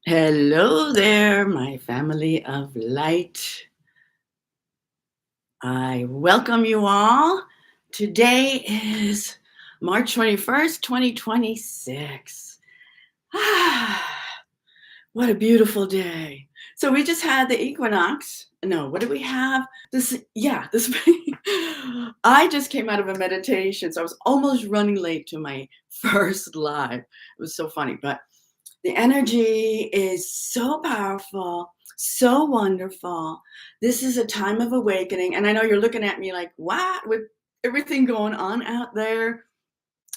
Hello there, my family of light. I welcome you all. Today is March 21st, 2026. Ah, what a beautiful day. So we just had the equinox. No, what did we have? This I just came out of a meditation, so I was almost running late to my first live. It was so funny, but the energy is so powerful, so wonderful. This is a time of awakening. And I know you're looking at me like, what? With everything going on out there.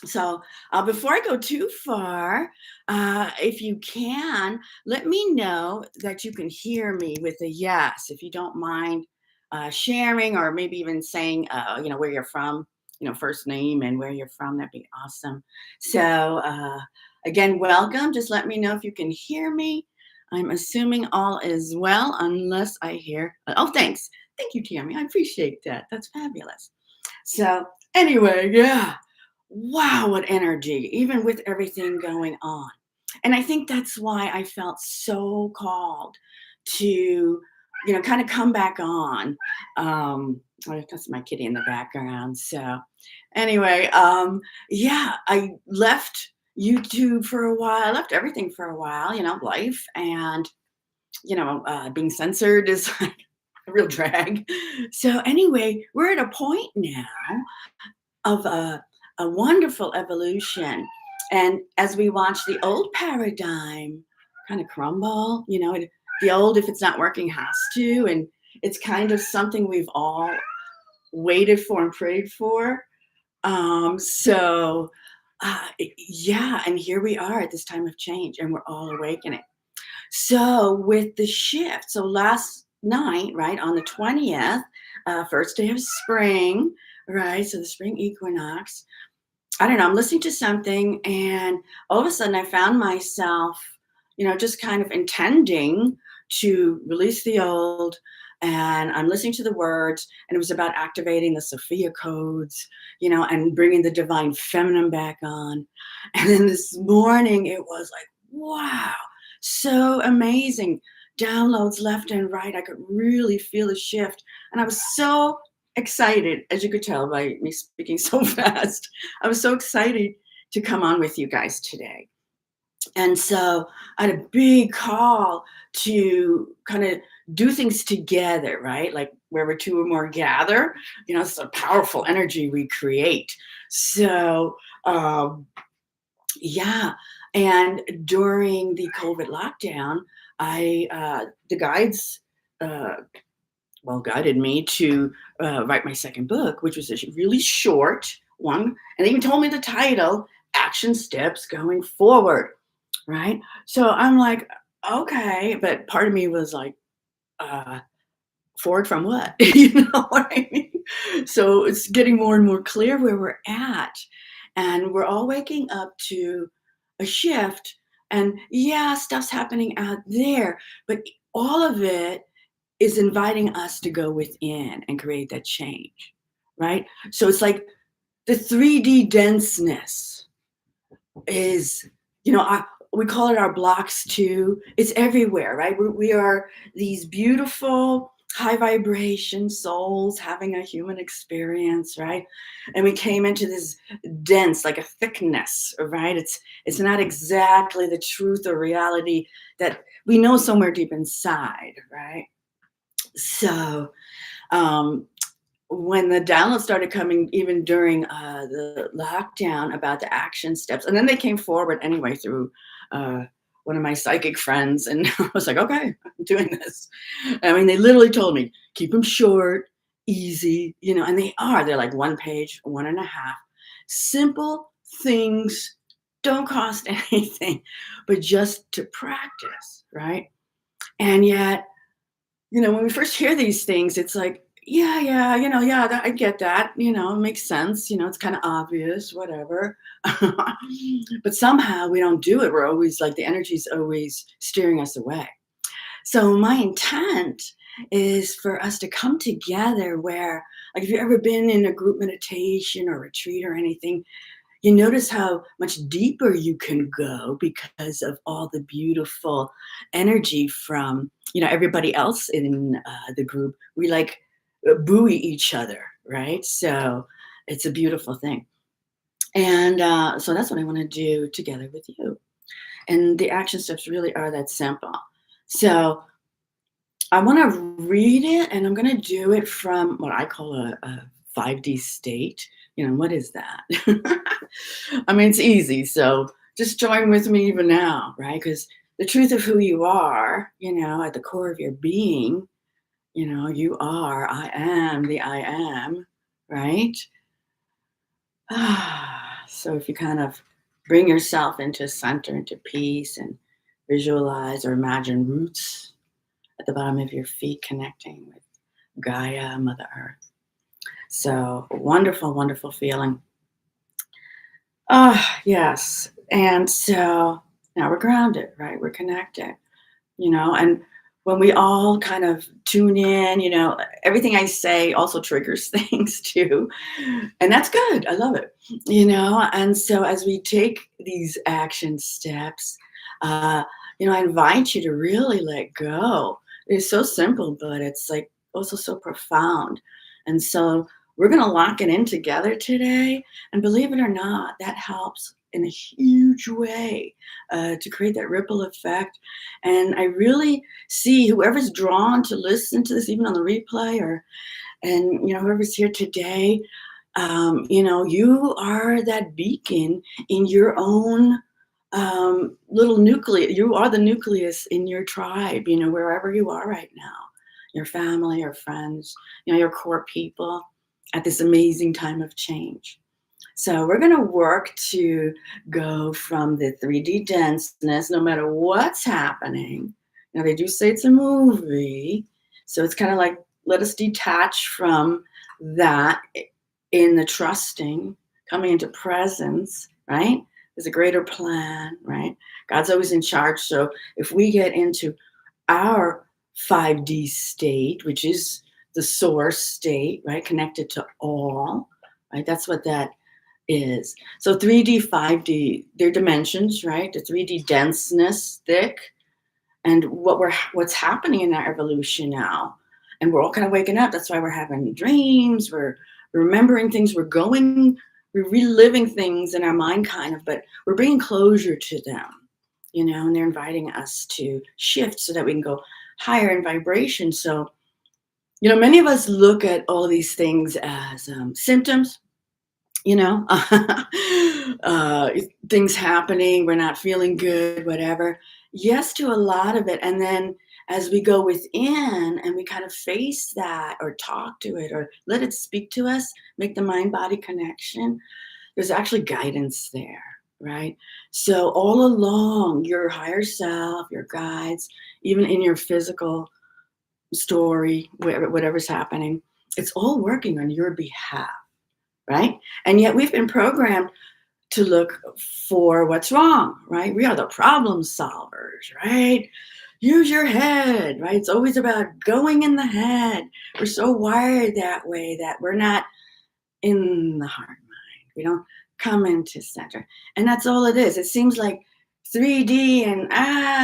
So, before I go too far, if you can, let me know that you can hear me with a yes, if you don't mind sharing, or maybe even saying, where you're from, first name and where you're from. That'd be awesome. So, again, welcome. Just let me know if you can hear me. I'm assuming all is well, unless I hear. Oh, thanks. Thank you, Tammy. I appreciate that. That's fabulous. So, anyway, yeah. Wow, what energy, even with everything going on. And I think that's why I felt so called to, kind of come back on. That's my kitty in the background. So, anyway, yeah, I left YouTube for a while. I left everything for a while, life. And, being censored is like a real drag. So, anyway, we're at a point now of a wonderful evolution. And as we watch the old paradigm kind of crumble, the old, if it's not working, has to. And it's kind of something we've all waited for and prayed for. So, yeah, and here we are at this time of change, and we're all awakening. So, with the shift, so last night, right, on the 20th, first day of spring, right, so the spring equinox, I don't know, I'm listening to something, and all of a sudden I found myself, just kind of intending to release the old. And I'm listening to the words, and it was about activating the Sophia codes, and bringing the divine feminine back on. And then this morning, it was like, wow, so amazing. Downloads left and right. I could really feel a shift. And I was so excited, as you could tell by me speaking so fast. I was so excited to come on with you guys today. And so I had a big call to kind of do things together, right? Like wherever two or more gather, it's a powerful energy we create. So, um, yeah. And during the COVID lockdown, the guides, uh, guided me to write my second book, which was a really short one. And they even told me the title, Action Steps Going Forward. Right. So I'm like, okay. But part of me was like, uh, forward from what? You know what I mean? So it's getting more and more clear where we're at. And we're all waking up to a shift. And yeah, stuff's happening out there, but all of it is inviting us to go within and create that change, right? So it's like the 3D denseness is, we call it our blocks too. It's everywhere, right? We are these beautiful, high vibration souls having a human experience, right? And we came into this dense, like a thickness, right? It's not exactly the truth or reality that we know somewhere deep inside, right? So, um, when the downloads started coming, even during the lockdown, about the action steps, and then they came forward anyway through one of my psychic friends, and I was like, okay, I'm doing this. I mean, they literally told me keep them short, easy, and they are. They're like one page, one and a half, simple things, don't cost anything, but just to practice, right? And yet, when we first hear these things, it's like, yeah, yeah, I get that, it makes sense, it's kind of obvious, whatever. But somehow we don't do it. We're always like the energy's always steering us away. So my intent is for us to come together where, like, if you've ever been in a group meditation or retreat or anything, you notice how much deeper you can go because of all the beautiful energy from, everybody else in the group. We like buoy each other, right? So it's a beautiful thing. And so that's what I want to do together with you. And the action steps really are that simple. So I want to read it, and I'm going to do it from what I call a 5D state. What is that? I mean, it's easy. So just join with me even now, right? Because the truth of who you are, at the core of your being, you are, I am the I am, right? So if you kind of bring yourself into center, into peace, and visualize or imagine roots at the bottom of your feet connecting with Gaia, Mother Earth. So wonderful, wonderful feeling. Yes. And so now we're grounded, right? We're connected, and when we all kind of tune in, everything I say also triggers things too. And that's good. I love it, and so as we take these action steps, uh, I invite you to really let go. It's so simple, but it's like also so profound. And so we're going to lock it in together today. And believe it or not, that helps in a huge way to create that ripple effect. And I really see whoever's drawn to listen to this, even on the replay, and whoever's here today, you are that beacon in your own little nucleus. You are the nucleus in your tribe, wherever you are right now, your family, your friends, your core people at this amazing time of change. So we're going to work to go from the 3D denseness, no matter what's happening. Now, they do say it's a movie, so it's kind of like, let us detach from that in the trusting, coming into presence, right? There's a greater plan, right? God's always in charge. So if we get into our 5D state, which is the source state, right? Connected to all, right? That's what that is. So 3D, 5D, they're dimensions, right? The 3D denseness, thick, and what's happening in our evolution now. And we're all kind of waking up. That's why we're having dreams, we're remembering things, we're reliving things in our mind kind of, but we're bringing closure to them, and they're inviting us to shift so that we can go higher in vibration. So, many of us look at all these things as symptoms, you know uh, things happening, we're not feeling good, whatever. Yes to a lot of it. And then as we go within and we kind of face that or talk to it or let it speak to us, make the mind body connection, there's actually guidance there, right? So all along, your higher self, your guides, even in your physical story, whatever's happening, it's all working on your behalf, right? And yet we've been programmed to look for what's wrong, right? We are the problem solvers, right? Use your head, right? It's always about going in the head. We're so wired that way that we're not in the heart mind. We don't come into center. And that's all it is. It seems like 3D and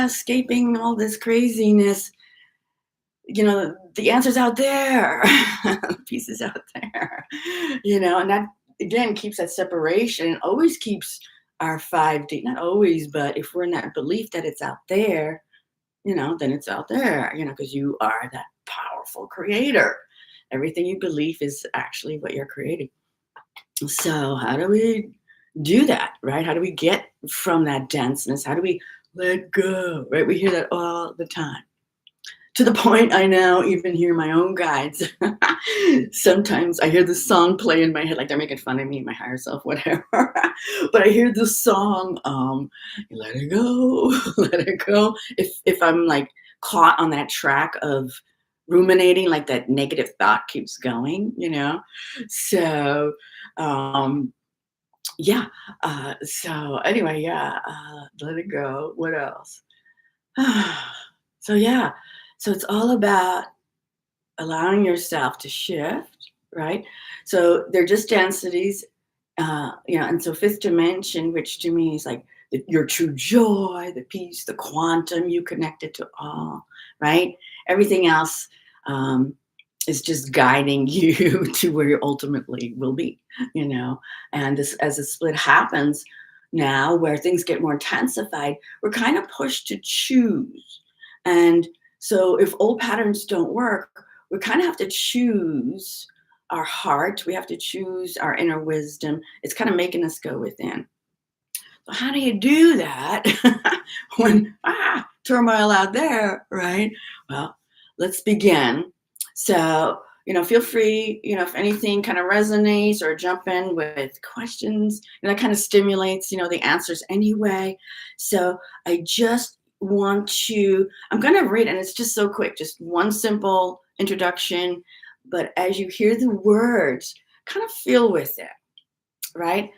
escaping all this craziness, the answer's out there. The piece is out there. And that again keeps that separation and always keeps our 5D, not always, but if we're in that belief that it's out there, then it's out there, because you are that powerful creator. Everything you believe is actually what you're creating. So how do we do that, right? How do we get from that denseness? How do we let go, right? We hear that all the time. To the point I now even hear my own guides. Sometimes I hear the song play in my head, like they're making fun of me, my higher self, whatever. But I hear the song, let it go, let it go. If I'm like caught on that track of ruminating, like that negative thought keeps going, So yeah. So anyway, yeah, let it go. What else? So yeah. So it's all about allowing yourself to shift, right? So they're just densities. And so fifth dimension, which to me is like your true joy, the peace, the quantum, you connected to all, right? Everything else um, is just guiding you to where you ultimately will be, you know. And this, as the split happens now, where things get more intensified, we're kind of pushed to choose. And so, if old patterns don't work, we kind of have to choose our heart. We have to choose our inner wisdom. It's kind of making us go within. So how do you do that when turmoil out there, right? Well, let's begin. So, feel free, if anything kind of resonates or jump in with questions, that kind of stimulates, the answers anyway. So I just want to, I'm going to read, and it's just so quick, just one simple introduction. But as you hear the words, kind of feel with it, right?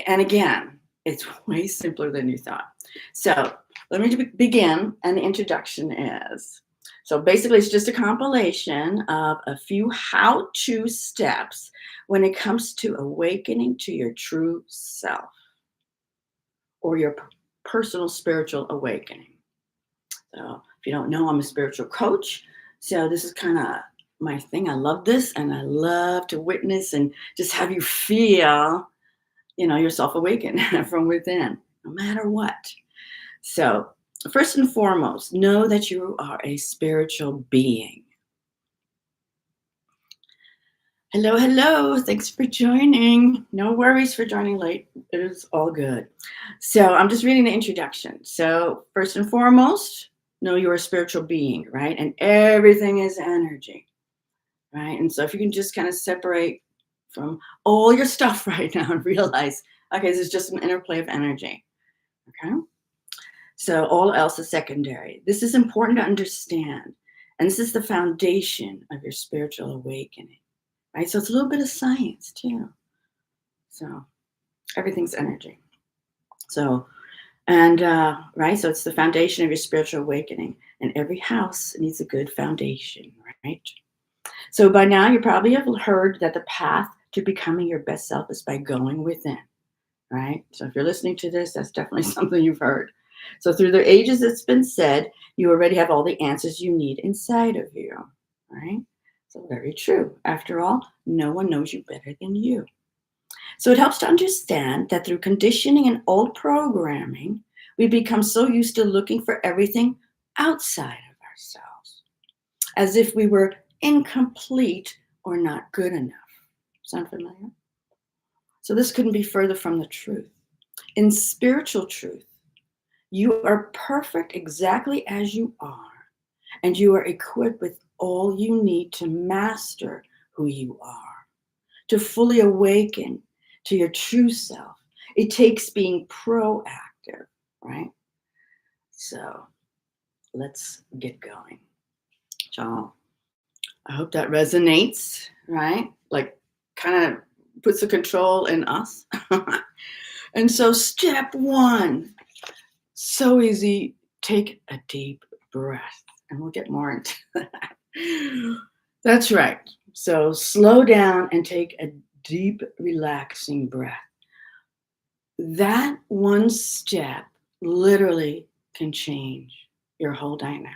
And again, it's way simpler than you thought. So let me begin. And the introduction is, so basically it's just a compilation of a few how-to steps when it comes to awakening to your true self or your personal spiritual awakening. So if you don't know, I'm a spiritual coach. So this is kind of my thing. I love this, and I love to witness and just have you feel yourself awaken from within, no matter what. So, first and foremost, know that you are a spiritual being. Hello, hello. Thanks for joining. No worries for joining late. It is all good. So, I'm just reading the introduction. So, first and foremost, know you're a spiritual being, right? And everything is energy, right? And so, if you can just kind of separate from all your stuff right now and realize, okay, this is just an interplay of energy. Okay. So all else is secondary. This is important to understand. And this is the foundation of your spiritual awakening. Right. So it's a little bit of science too. So everything's energy. So, and right. So it's the foundation of your spiritual awakening. And every house needs a good foundation, right? So by now you probably have heard that the path to becoming your best self is by going within. Right? So if you're listening to this, that's definitely something you've heard. So through the ages, it's been said, you already have all the answers you need inside of you. Right? So very true. After all, no one knows you better than you. So it helps to understand that through conditioning and old programming, we become so used to looking for everything outside of ourselves, as if we were incomplete or not good enough. Sound familiar? So this couldn't be further from the truth. In spiritual truth, you are perfect exactly as you are, and you are equipped with all you need to master who you are, to fully awaken to your true self. It takes being proactive, right? So let's get going. So I hope that resonates, right? Like kind of puts the control in us. And so step one, so easy. Take a deep breath, and we'll get more into that. That's right. So slow down and take a deep, relaxing breath. That one step literally can change your whole dynamic.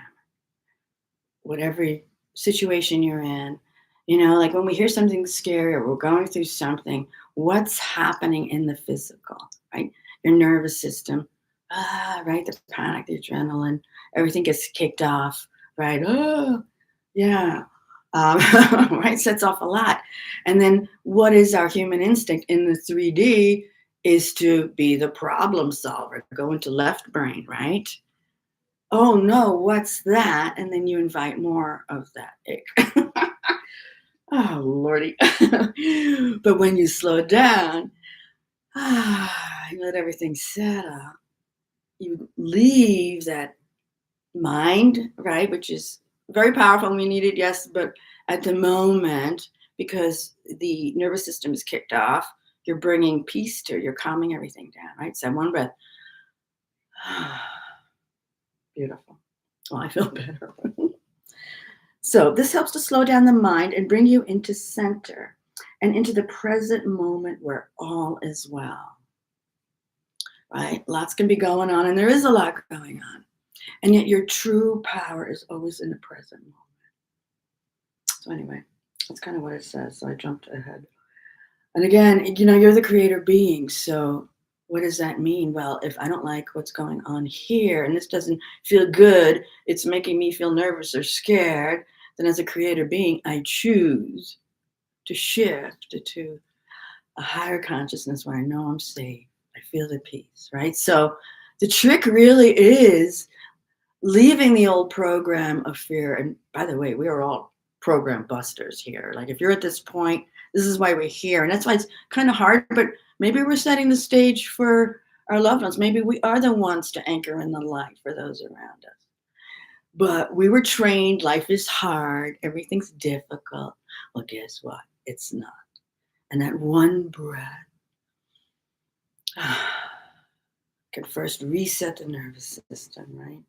Whatever situation you're in, like when we hear something scary or we're going through something, what's happening in the physical, right? Your nervous system, right? The panic, the adrenaline, everything gets kicked off, right? Oh, yeah. Right, sets off a lot. And then what is our human instinct in the 3D is to be the problem solver, go into left brain, right? Oh no, what's that? And then you invite more of that ick. Oh, Lordy. But when you slow down, you let everything settle, you leave that mind, right, which is very powerful and we need it, yes, but at the moment, because the nervous system is kicked off, you're bringing peace to, you're calming everything down, right? So one breath. Beautiful. Oh, I feel better. So this helps to slow down the mind and bring you into center. and into the present moment where all is well, right? Lots can be going on, and there is a lot going on. And yet your true power is always in the present moment. So anyway, that's kind of what it says. So I jumped ahead. And again, you're the creator being. So what does that mean? Well, if I don't like what's going on here and this doesn't feel good, it's making me feel nervous or scared, then as a creator being, I choose to shift to a higher consciousness where I know I'm safe. I feel the peace, right? So the trick really is leaving the old program of fear. And by the way, we are all program busters here. Like if you're at this point, this is why we're here. And that's why it's kind of hard, but maybe we're setting the stage for our loved ones. Maybe we are the ones to anchor in the light for those around us. But we were trained, life is hard, everything's difficult. Well, guess what? It's not. And that one breath can first reset the nervous system, right?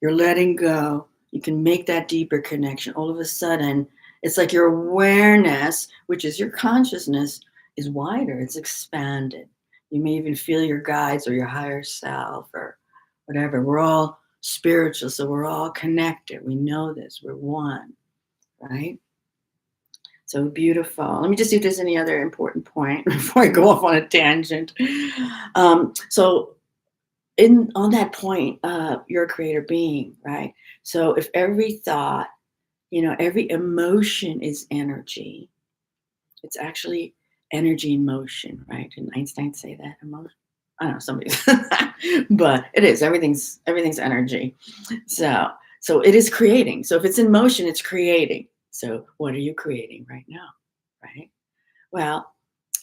You're letting go. You can make that deeper connection. All of a sudden, it's like your awareness, which is your consciousness, is wider. It's expanded. You may even feel your guides or your higher self or whatever. We're all spiritual, so we're all connected. We know this. We're one, right? So beautiful. Let me just see if there's any other important point before I go off on a tangent. So on that point, you're a creator being, right? So if every thought, every emotion is energy, it's actually energy in motion, right? Didn't Einstein say that? Emotion? I don't know, somebody said that, but it is. Everything's energy. So it is creating. So if it's in motion, it's creating. So what are you creating right now, right? Well,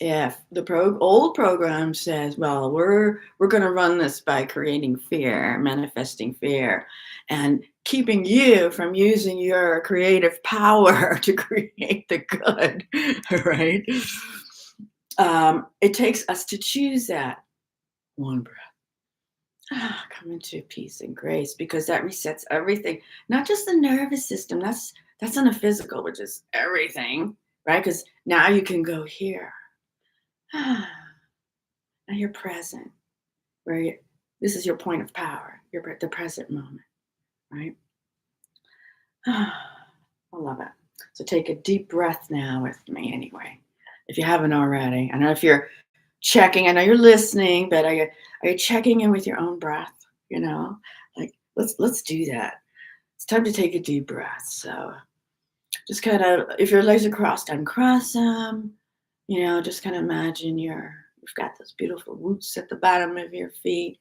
if the old program says, well, we're going to run this by creating fear, manifesting fear, and keeping you from using your creative power to create the good, right? It takes us to choose that one breath. Come into peace and grace, because that resets everything, not just the nervous system. That's on a physical, which is everything, right? Because now you can go here. Now you're present, this is your point of power. You're at the present moment, right? I love it. So take a deep breath now with me anyway, if you haven't already. I know if you're checking, I know you're listening, but are you checking in with your own breath? Like let's do that. It's time to take a deep breath. So just kind of, if your legs are crossed, uncross them. Just kind of imagine you've got those beautiful roots at the bottom of your feet.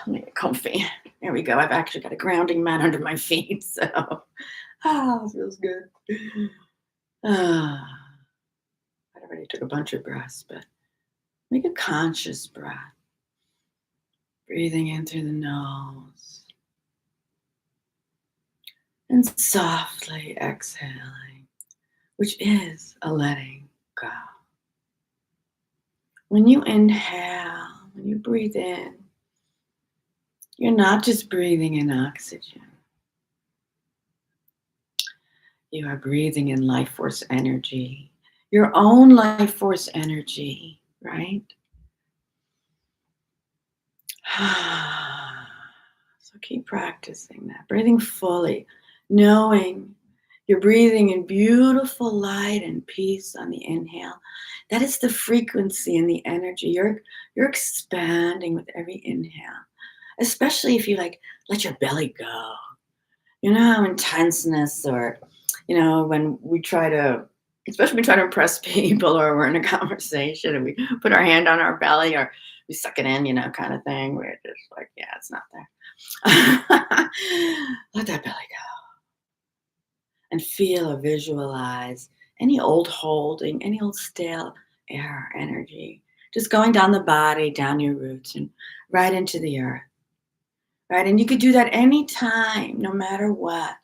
Make it comfy. There we go. I've actually got a grounding mat under my feet, so it feels good. I already took a bunch of breaths, but make a conscious breath. Breathing in through the nose and softly exhaling, which is a letting go. When you inhale, when you breathe in, you're not just breathing in oxygen. You are breathing in life force energy, your own life force energy, right? So keep practicing that, breathing fully, knowing you're breathing in beautiful light and peace on the inhale. That is the frequency and the energy. You're expanding with every inhale, especially if you let your belly go. You know how intenseness, or when we try to, especially when we try to impress people, or we're in a conversation and we put our hand on our belly, or we suck it in, kind of thing. We're just like, yeah, it's not there. Let that belly go. And feel or visualize any old holding, any old stale air or energy, just going down the body, down your roots, and right into the earth. Right? And you could do that anytime, no matter what.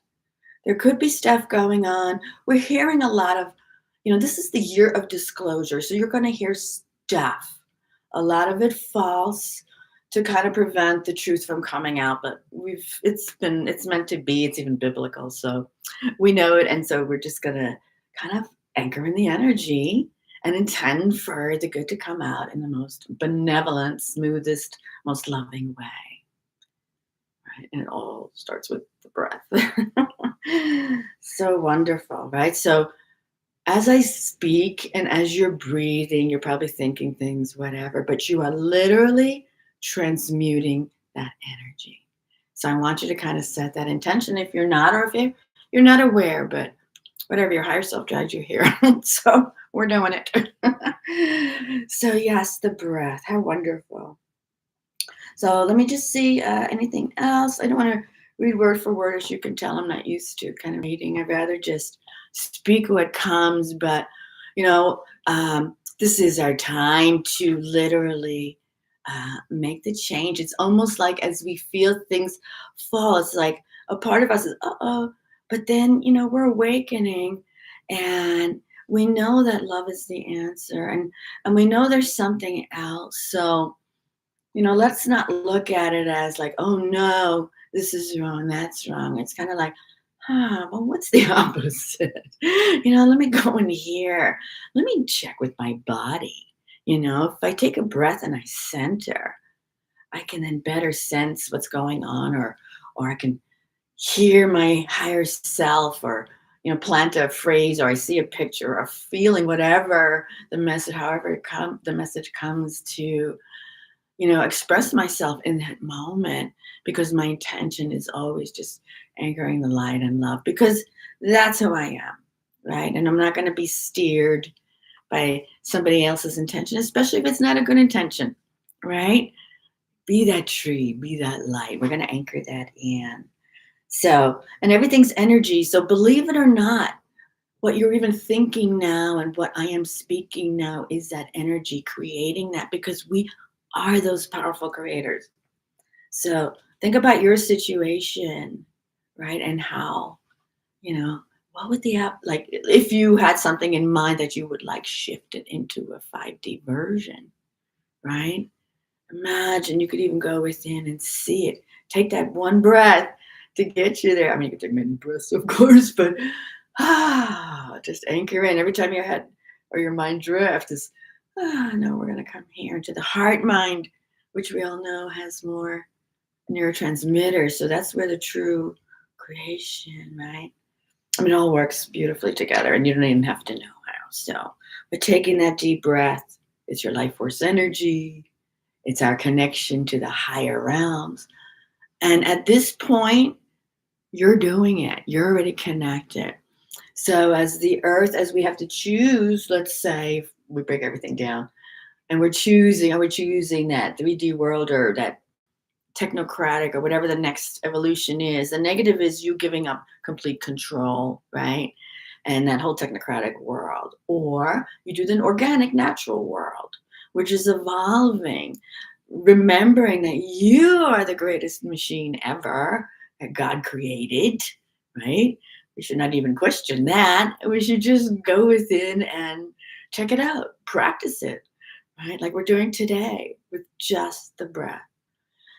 There could be stuff going on. We're hearing a lot of, this is the year of disclosure. So you're going to hear stuff, a lot of it false, to kind of prevent the truth from coming out. But it's meant to be, it's even biblical. So we know it. And so we're just going to kind of anchor in the energy and intend for the good to come out in the most benevolent, smoothest, most loving way. Right? And it all starts with the breath. So wonderful, right? So as I speak and as you're breathing, you're probably thinking things, whatever, but you are literally transmuting that energy. So I want you to kind of set that intention if you're not, or if you're not aware, but whatever, your higher self drives you here. So we're doing it. So yes, the breath, how wonderful. So let me just see anything else. I don't want to read word for word, as you can tell. I'm not used to kind of reading. I'd rather just speak what comes. But this is our time to literally make the change. It's almost like as we feel things fall, it's like a part of us is, uh-oh. But then, we're awakening and we know that love is the answer. And we know there's something else. So, let's not look at it as like, oh no, this is wrong, that's wrong. It's kind of like, well, what's the opposite? Let me go in here. Let me check with my body. If I take a breath and I center, I can then better sense what's going on, or I can hear my higher self, or plant a phrase, or I see a picture, or a feeling, whatever the message, however the message comes to express myself in that moment, because my intention is always just anchoring the light and love, because that's who I am, right? And I'm not going to be steered by somebody else's intention, especially if it's not a good intention, right? Be that tree, be that light. We're going to anchor that in. So, and everything's energy. So believe it or not, what you're even thinking now and what I am speaking now is that energy creating that, because we are those powerful creators. So think about your situation, right? And how, what would the app, like if you had something in mind that you would like shifted into a 5D version, right? Imagine you could even go within and see it. Take that one breath to get you there. I mean, you can take many breaths, of course, but just anchor in every time your head or your mind drifts. No, we're going to come here into the heart mind, which we all know has more neurotransmitters. So that's where the true creation, right? I mean, it all works beautifully together, and you don't even have to know how. So, but taking that deep breath, it's your life force energy. It's our connection to the higher realms. And at this point, you're doing it. You're already connected. So as the earth, as we have to choose, let's say we break everything down and we're choosing that 3D world, or that technocratic, or whatever the next evolution is. The negative is you giving up complete control, right? And that whole technocratic world. Or you do the organic, natural world, which is evolving, remembering that you are the greatest machine ever that God created, right? We should not even question that. We should just go within and check it out, practice it, right? Like we're doing today with just the breath.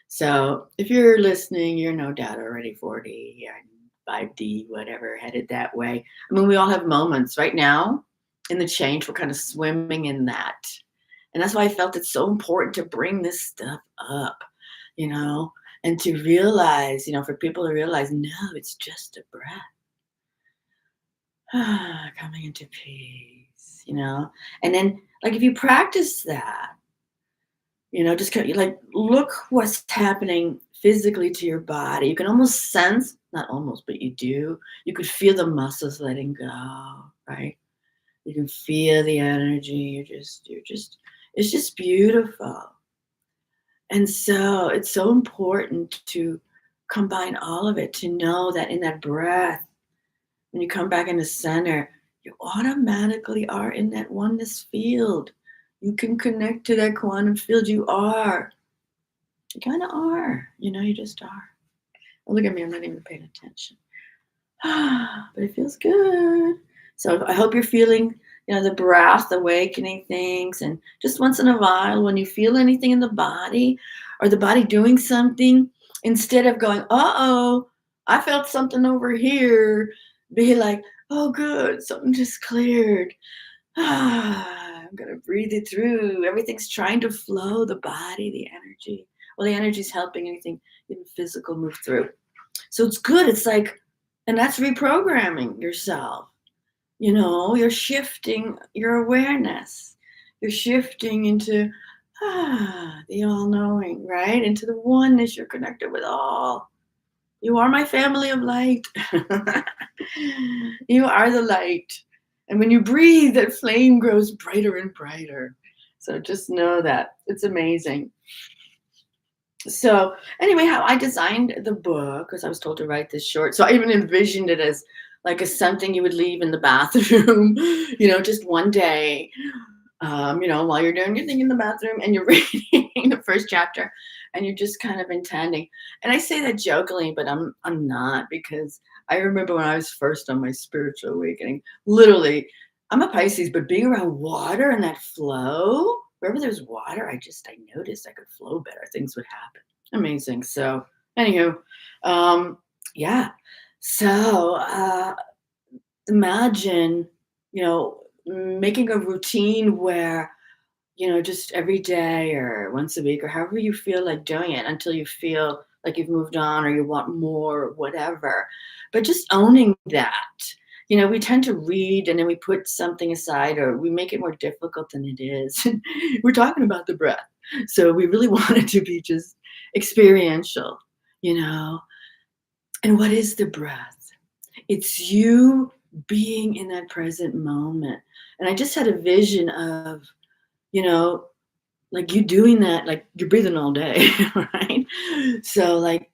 So if you're listening, you're no doubt already 40 and 5D, whatever, headed that way. I mean, we all have moments right now in the change. We're kind of swimming in that. And that's why I felt it's so important to bring this stuff up, and to realize, for people to realize, no, it's just a breath. Coming into peace, And then, like, if you practice that, just kind of like look what's happening physically to your body. You can almost sense, not almost, but you do. You could feel the muscles letting go, right? You can feel the energy. It's just beautiful. And so it's so important to combine all of it, to know that in that breath, when you come back in the center, you automatically are in that oneness field. You can connect to that quantum field. You are. You kind of are. You just are. Oh, look at me. I'm not even paying attention. But it feels good. So I hope you're feeling, the breath, awakening things. And just once in a while, when you feel anything in the body, or the body doing something, instead of going, uh-oh, I felt something over here, be like, Oh, good. Something just cleared. I'm gonna breathe it through. Everything's trying to flow, the body, the energy. Well, the energy's helping anything in physical move through. So it's good. It's like, and that's reprogramming yourself. You're shifting your awareness. You're shifting into the all knowing, right? Into the oneness you're connected with all. You are my family of light. You are the light. And when you breathe, that flame grows brighter and brighter. So just know that. It's amazing. So, anyway, how I designed the book, because I was told to write this short. So I even envisioned it as like a something you would leave in the bathroom, just one day, while you're doing your thing in the bathroom and you're reading the first chapter and you're just kind of intending. And I say that jokingly, but I'm not, because I remember when I was first on my spiritual awakening, literally, I'm a Pisces, but being around water and that flow, wherever there's water, I noticed I could flow better. Things would happen. Amazing. So, anywho, um, yeah. So, imagine, you know, making a routine where, just every day or once a week or however you feel like doing it until you feel like you've moved on or you want more or whatever. But just owning that. We tend to read and then we put something aside or we make it more difficult than it is. We're talking about the breath. So we really want it to be just experiential, you know. And what is the breath? It's you being in that present moment. And I just had a vision of, you know, like you doing that, like you're breathing all day, right? So, like,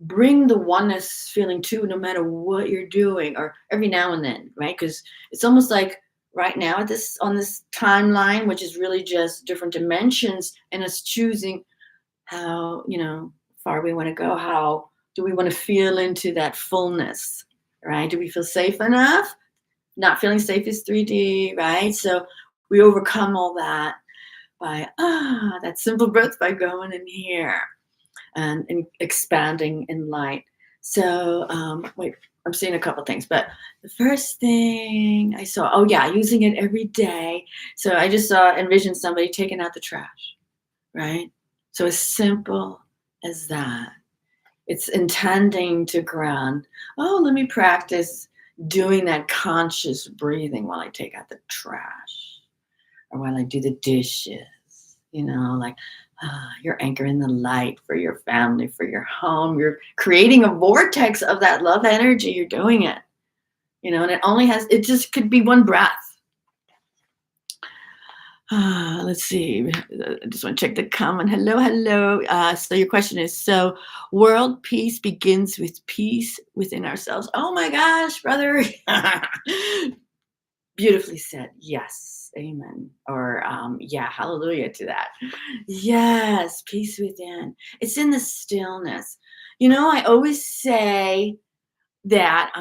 bring the oneness feeling too, no matter what you're doing, or every now and then, right? Because it's almost like right now at this on this timeline, which is really just different dimensions, and us choosing how far we want to go. How do we want to feel into that fullness, right? Do we feel safe enough? Not feeling safe is 3D, right? So we overcome all that by that simple breath, by going in here and expanding in light. So wait, I'm seeing a couple things, but the first thing I saw, oh yeah, using it every day. So I just saw envision somebody taking out the trash, right? So as simple as that. It's intending to ground. Oh, let me practice doing that conscious breathing while I take out the trash or while I do the dishes. Like you're anchoring the light for your family, for your home. You're creating a vortex of that love energy. You're doing it, and it just could be one breath. Let's see. I just want to check the comment. Hello, hello. So your question is, so world peace begins with peace within ourselves. Oh my gosh, brother. Beautifully said. Yes. Amen. Or yeah, hallelujah to that. Yes, peace within. It's in the stillness. I always say that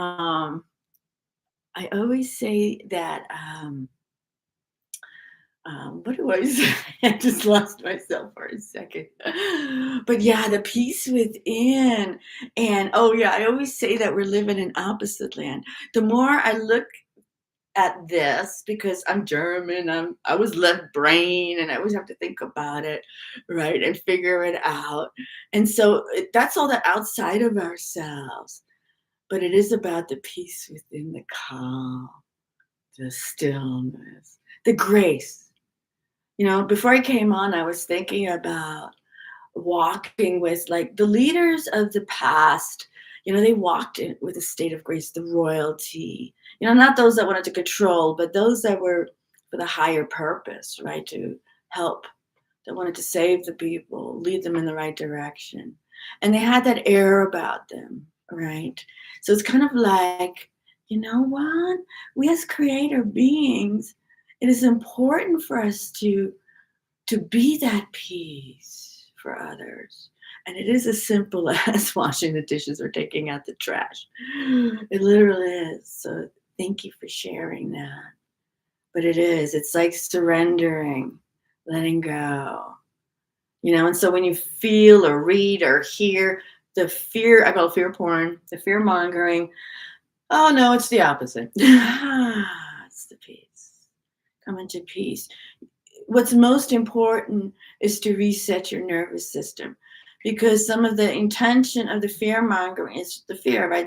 what do I say? I just lost myself for a second. But yeah, the peace within. And oh yeah, I always say that we're living in opposite land. The more I look at this, because I'm German, I was left brain and I always have to think about it, right? And figure it out. And so that's all that outside of ourselves. But it is about the peace within, the calm, the stillness, the grace. Before I came on, I was thinking about walking with like the leaders of the past. They walked in with a state of grace, the royalty. Not those that wanted to control, but those that were for the higher purpose, right? To help, that wanted to save the people, lead them in the right direction. And they had that air about them, right? So it's kind of like, you know what? We as creator beings, it is important for us to be that peace for others. And it is as simple as washing the dishes or taking out the trash. It literally is. So thank you for sharing that. But it is, it's like surrendering, letting go. And so when you feel or read or hear the fear, I call it fear porn, the fear mongering, Oh, no, it's the opposite. It's the peace. Come into peace. What's most important is to reset your nervous system because some of the intention of the fear mongering is the fear, right?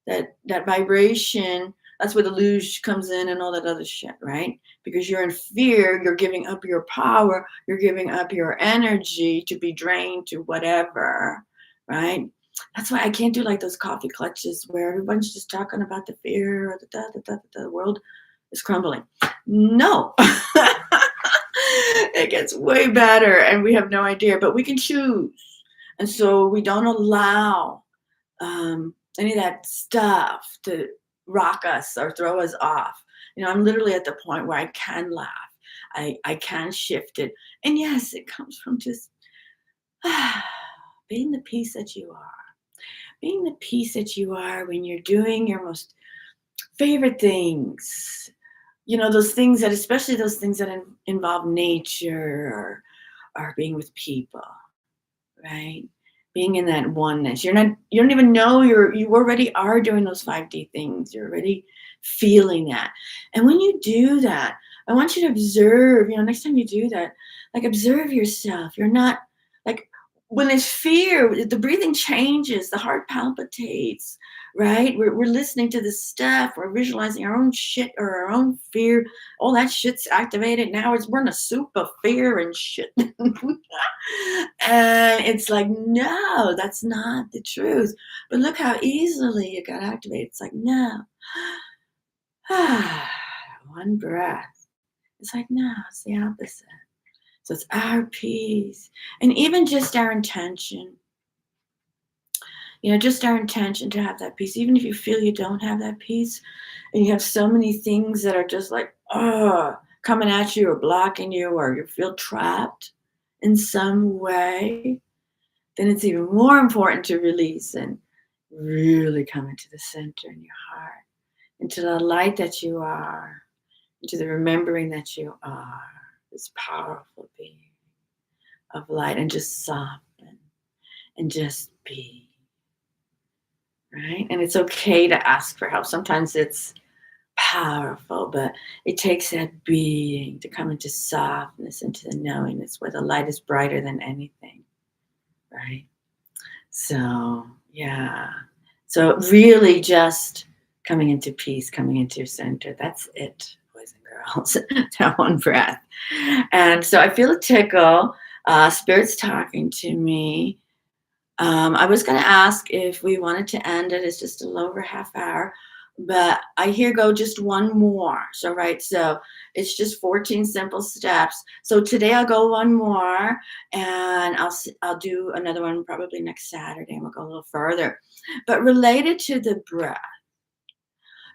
That vibration. That's where the luge comes in and all that other shit, right? Because you're in fear, you're giving up your power, you're giving up your energy to be drained to whatever, right? That's why I can't do like those coffee clutches where everyone's just talking about the fear or the world is crumbling. No. It gets way better and we have no idea, but we can choose. And so we don't allow any of that stuff to rock us or throw us off. I'm literally at the point where I can laugh. I can shift it. And yes, it comes from just being the peace that you are. Being the peace that you are when you're doing your most favorite things. Those things that, especially those things that involve nature or being with people, right? Being in that oneness. You don't even know you already are doing those 5D things. You're already feeling that. And when you do that, I want you to observe, next time you do that, like observe yourself. You're not like when there's fear, the breathing changes, the heart palpitates, right? We're listening to this stuff, we're visualizing our own shit or our own fear. All that shit's activated. Now we're in a soup of fear and shit. And it's like, no, that's not the truth. But look how easily it got activated. It's like, no. One breath. It's like, no, it's the opposite. So it's our peace. And even just our intention, just our intention to have that peace. Even if you feel you don't have that peace and you have so many things that are just like, coming at you or blocking you or you feel trapped in some way, then it's even more important to release and really come into the center in your heart, into the light that you are, into the remembering that you are, this powerful being of light, and just soften and just be, right? And it's okay to ask for help. Sometimes it's powerful, but it takes that being to come into softness, into the knowingness where the light is brighter than anything, right? So, yeah. So really just coming into peace, coming into your center. That's it, boys and girls. That one breath. And so I feel a tickle. Spirit's talking to me. I was going to ask if we wanted to end it. It's just a little over half hour. But I hear go just one more. So, right. So it's just 14 simple steps. So today I'll go one more and I'll do another one probably next Saturday and we'll go a little further. But related to the breath.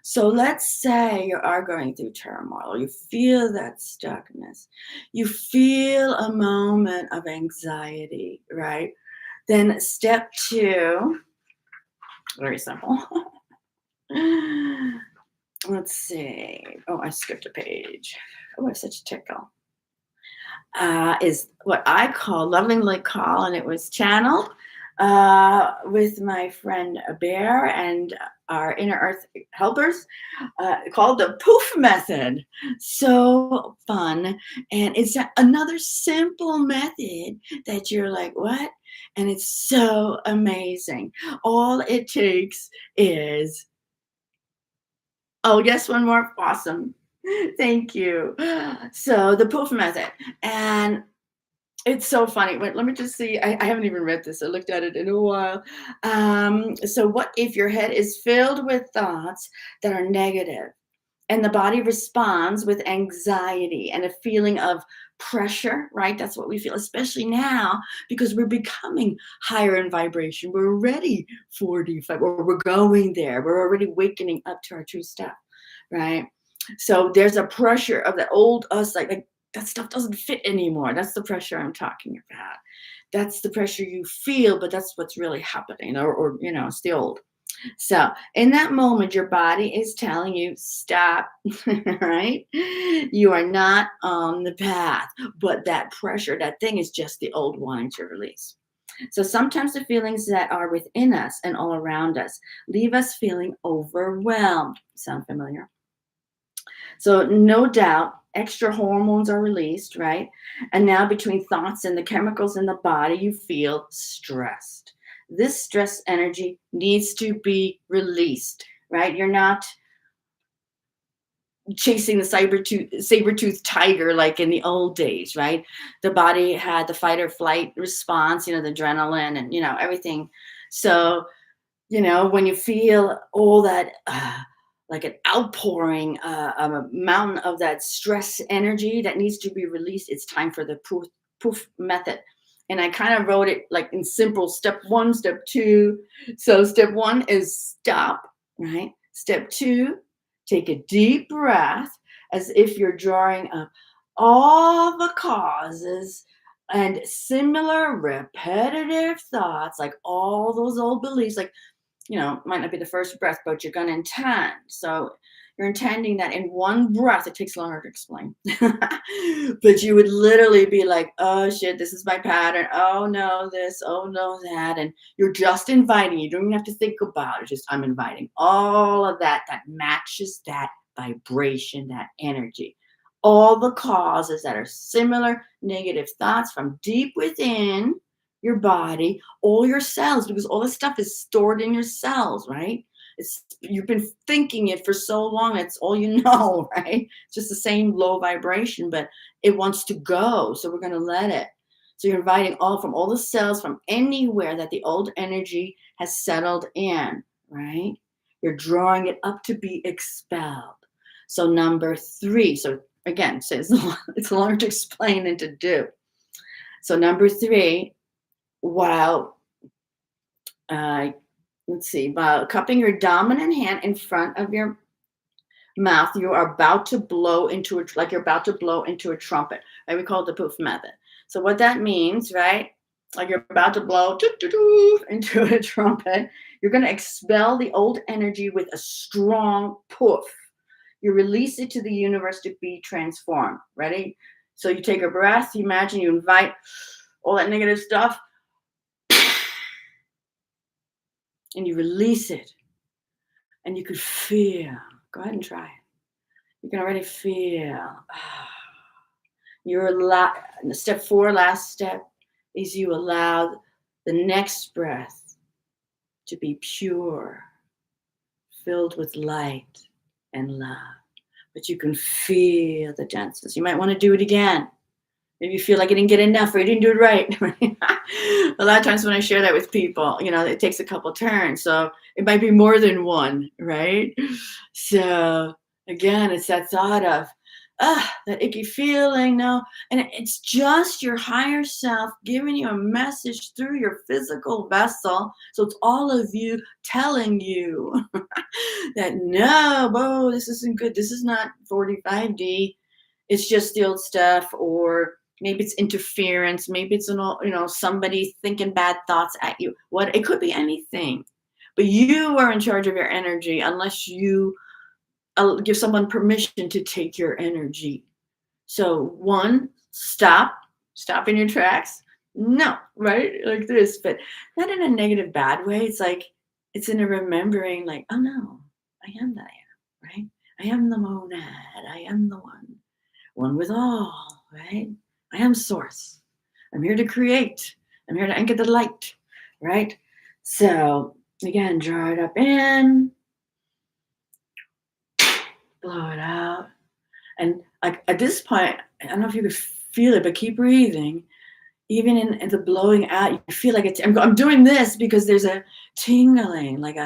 So let's say you are going through turmoil, you feel that stuckness, you feel a moment of anxiety, right? Then step 2, very simple. Let's see. Oh, I skipped a page. Oh, I have such a tickle. Is what I lovingly call, and it was channeled with my friend Bear and our inner earth helpers, called the poof method. So fun. And it's another simple method that you're like, what? And it's so amazing. All it takes is, oh, yes, one more. Awesome. Thank you. So the poof method. And it's so funny. Wait, let me just see. I haven't even read this. I looked at it in a while. So what if your head is filled with thoughts that are negative and the body responds with anxiety and a feeling of pressure, right? That's what we feel, especially now because we're becoming higher in vibration. We're already 45, or we're going there. We're already wakening up to our true stuff, right? So there's a pressure of the old us, like that stuff doesn't fit anymore. That's the pressure I'm talking about. That's the pressure you feel, but that's what's really happening, or it's the old. So in that moment, your body is telling you, stop, right? You are not on the path, but that pressure, that thing is just the old wanting to release. So sometimes the feelings that are within us and all around us leave us feeling overwhelmed. Sound familiar? So, no doubt, extra hormones are released, right? And now, between thoughts and the chemicals in the body, you feel stressed. This stress energy needs to be released, right? You're not chasing the saber-tooth tiger like in the old days, right? The body had the fight or flight response, the adrenaline and, everything. So, when you feel all that, like an outpouring, a mountain of that stress energy that needs to be released, it's time for the poof method. And I kind of wrote it like in simple step one, step two. So step one is stop, right? Step two, take a deep breath as if you're drawing up all the causes and similar repetitive thoughts, like all those old beliefs, like might not be the first breath, but you're going to intend. So you're intending that in one breath. It takes longer to explain. But you would literally be like, oh shit, this is my pattern. Oh no, this. Oh no, that. And you're just inviting. You don't even have to think about it. Just, I'm inviting all of that matches that vibration, that energy. All the causes that are similar negative thoughts from deep within your body, all your cells, because all this stuff is stored in your cells, right? You've been thinking it for so long, it's all you know, right? It's just the same low vibration, but it wants to go. So we're gonna let it. So you're inviting all the cells from anywhere that the old energy has settled in, right? You're drawing it up to be expelled. So number three, so again, so it's longer to explain than to do. So number three, while let's see, while cupping your dominant hand in front of your mouth, you are about to blow into like you're about to blow into a trumpet, right? We call it the poof method. So what that means, right? Like you're about to blow into a trumpet, you're going to expel the old energy with a strong poof. You release it to the universe to be transformed. Ready? So you take a breath, you imagine you invite all that negative stuff and you release it, and you could feel. Go ahead and try it. You can already feel. Step four, last step, is you allow the next breath to be pure, filled with light and love. But you can feel the denseness. You might want to do it again. Maybe you feel like you didn't get enough or you didn't do it right. A lot of times when I share that with people, it takes a couple turns. So it might be more than one, right? So again, it's that thought of, that icky feeling, no. And it's just your higher self giving you a message through your physical vessel. So it's all of you telling you that no, whoa, this isn't good. This is not 45D. It's just the old stuff, or maybe it's interference. Maybe it's somebody thinking bad thoughts at you. What it could be anything, but you are in charge of your energy unless you give someone permission to take your energy. So one, stop in your tracks. No, right? Like this, but not in a negative, bad way. It's like, it's in a remembering, like, oh no, I am that I am, right? I am the monad. I am the one with all, right? I am source. I'm here to create. I'm here to anchor the light, right? So again, draw it up in, blow it out. And like at this point, I don't know if you could feel it, but keep breathing. Even in the blowing out, you feel like I'm doing this because there's a tingling, like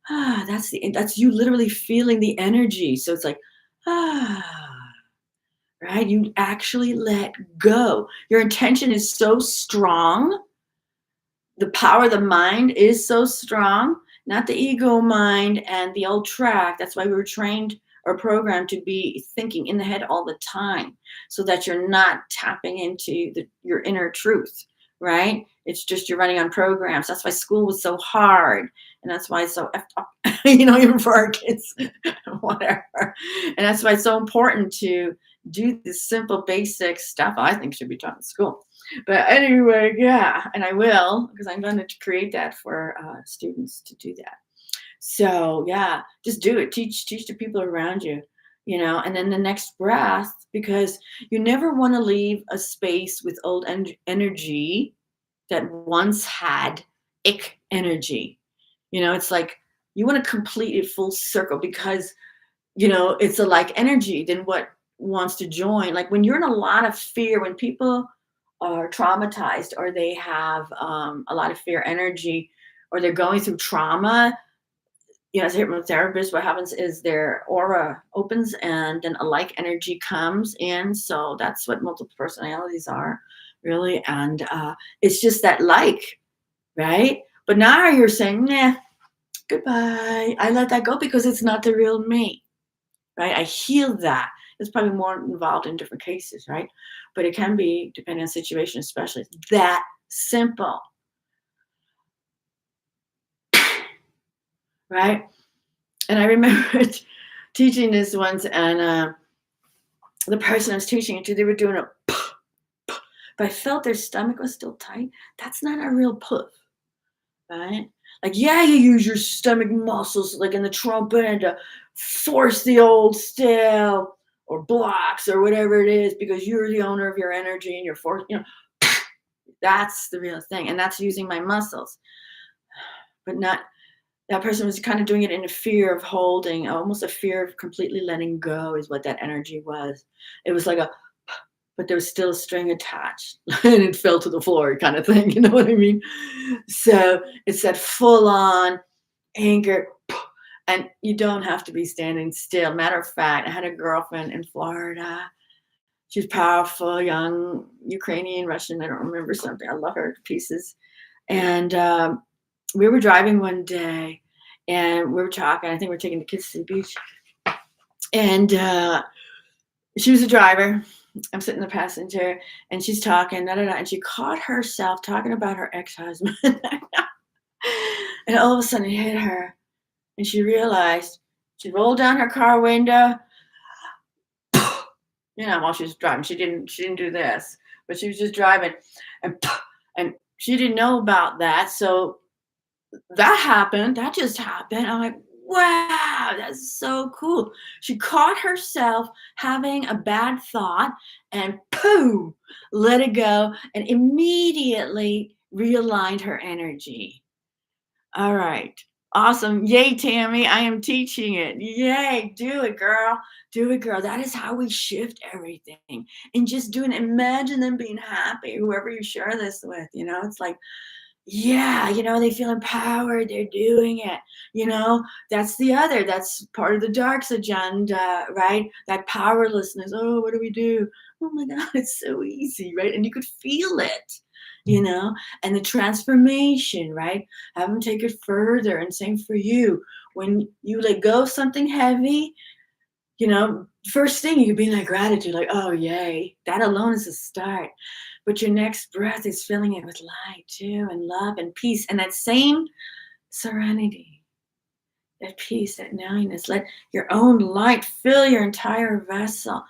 that's you literally feeling the energy. So it's like, right? You actually let go. Your intention is so strong. The power of the mind is so strong, not the ego mind and the old track. That's why we were trained or programmed to be thinking in the head all the time, so that you're not tapping into your inner truth, right? It's just you're running on programs. That's why school was so hard. And that's why it's so effed up, even for our kids, whatever. And that's why it's so important to do this simple basic stuff I think should be taught in school. But anyway, yeah, and I will because I'm going to create that for students to do that. So yeah, just do it. Teach the people around you, and then the next breath, because you never want to leave a space with old energy that once had ick energy. It's like you want to complete it full circle because it's a like energy than what wants to join. Like when you're in a lot of fear, when people are traumatized or they have a lot of fear energy or they're going through trauma, as a hypnotherapist, what happens is their aura opens and then a like energy comes in. So that's what multiple personalities are, really. And it's just that like, right? But now you're saying, nah, goodbye. I let that go because it's not the real me, right? I heal that. It's probably more involved in different cases, right? But it can be, depending on the situation, especially. It's that simple, right? And I remember teaching this once, and the person I was teaching it to, they were doing a puff, puff, but I felt their stomach was still tight. That's not a real puff, right? Like, yeah, you use your stomach muscles, like in the trumpet, and to force the old stale or blocks or whatever it is, because you're the owner of your energy and you're that's the real thing. And that's using my muscles, but not that person was kind of doing it in a fear of holding, almost a fear of completely letting go is what that energy was. It was like but there was still a string attached and it fell to the floor kind of thing. You know what I mean? So it's that full on anger. And you don't have to be standing still. Matter of fact, I had a girlfriend in Florida. She's powerful, young Ukrainian, Russian. I don't remember something. I love her to pieces. And we were driving one day and we were talking. I think we are taking the kids to the beach. And she was a driver. I'm sitting in the passenger and she's talking, and she caught herself talking about her ex-husband. And all of a sudden it hit her. And she realized she rolled down her car window, while she was driving. She didn't do this, but she was just driving and she didn't know about that. So that happened. That just happened. I'm like, wow, that's so cool. She caught herself having a bad thought and pooh, let it go and immediately realigned her energy. All right. Awesome. Yay, Tammy. I am teaching it. Yay. Do it, girl. Do it, girl. That is how we shift everything. And just doing, imagine them being happy, whoever you share this with. It's like, yeah, they feel empowered. They're doing it. That's part of the dark's agenda, right? That powerlessness. Oh, what do we do? Oh my God, it's so easy, right? And you could feel it, and the transformation, right? Have them take it further. And same for you. When you let go of something heavy, first thing you could be like gratitude, like, oh, yay. That alone is a start. But your next breath is filling it with light too, and love and peace. And that same serenity, that peace, that knowingness. Let your own light fill your entire vessel.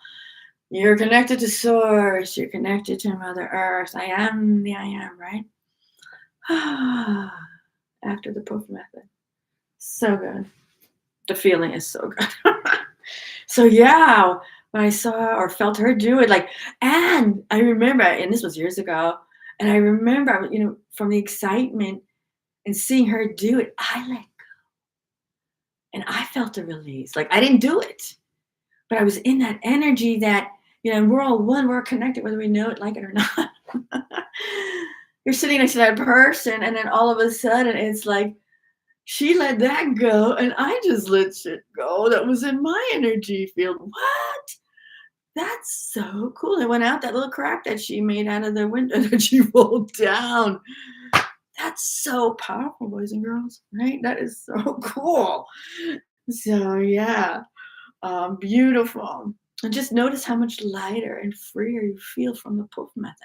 You're connected to Source. You're connected to Mother Earth. I am the I am, right? After the proof method. So good. The feeling is so good. So yeah, when I saw or felt her do it, and I remember, and this was years ago, and I remember, from the excitement and seeing her do it, I let go. And I felt a release. Like I didn't do it, but I was in that energy that, we're all one, we're connected, whether we know it, like it or not. You're sitting next to that person, and then all of a sudden it's like, she let that go, and I just let shit go that was in my energy field. What? That's so cool. It went out that little crack that she made out of the window that she rolled down. That's so powerful, boys and girls, right? That is so cool. So yeah, beautiful. And just notice how much lighter and freer you feel from the poof method,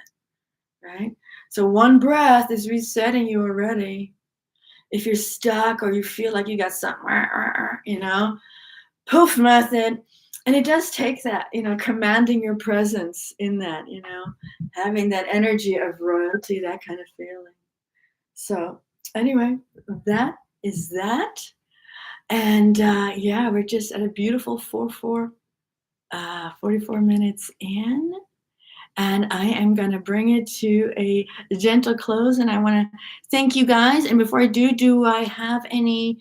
right? So one breath is resetting you already. If you're stuck or you feel like you got something, poof method, And it does take that, commanding your presence in that, having that energy of royalty, that kind of feeling. So, anyway, that is that. And yeah, we're just at a beautiful 44 minutes in. And I am going to bring it to a gentle close. And I want to thank you guys. And before I do I have any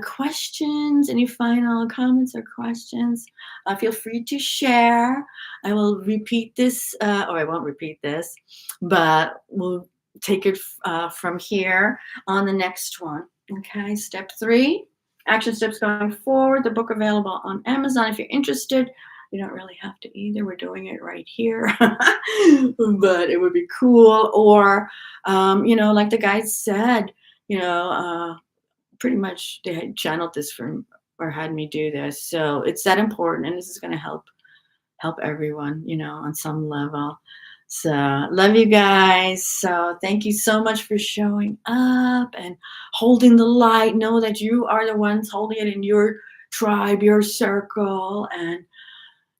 questions, any final comments or questions? Feel free to share. I will repeat this, or I won't repeat this, but we'll take it from here on the next one. Okay, step 3, action steps going forward. The book available on Amazon if you're interested. You don't really have to either. We're doing it right here. But it would be cool. Or, like the guy said, pretty much they had channeled this from or had me do this. So it's that important. And this is going to help everyone, on some level. So love you guys. So thank you so much for showing up and holding the light. Know that you are the ones holding it in your tribe, your circle, and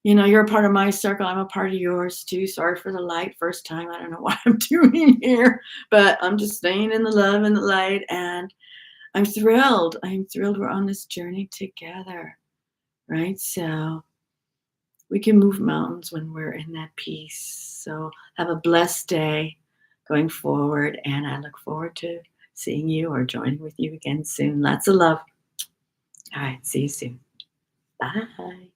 you're a part of my circle. I'm a part of yours too. Sorry for the light first time. I don't know what I'm doing here, but I'm just staying in the love and the light. And I'm thrilled. I'm thrilled we're on this journey together, right? So we can move mountains when we're in that peace. So have a blessed day going forward. And I look forward to seeing you or joining with you again soon. Lots of love. All right. See you soon. Bye.